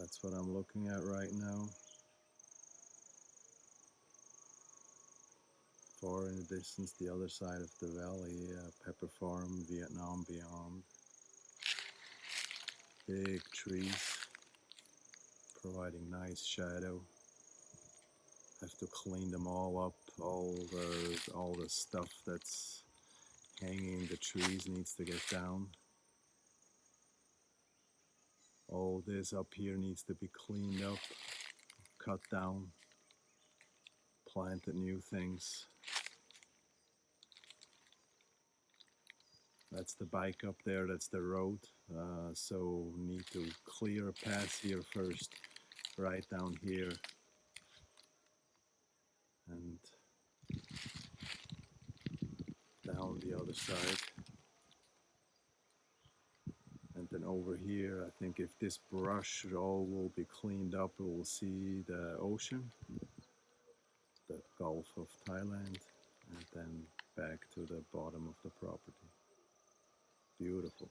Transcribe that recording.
That's what I'm looking at right now. Far in the distance, the other side of the valley, pepper farm, Vietnam beyond. Big trees, providing nice shadow. Have to clean them all up. All the stuff that's hanging in the trees needs to get down. All this up here needs to be cleaned up, cut down, planted new things. That's the bike up there, that's the road. So need to clear a path here first, right down here. And down the other side. And then over here, I think if this brush all will be cleaned up, we will see the ocean, the Gulf of Thailand, and then back to the bottom of the property. Beautiful.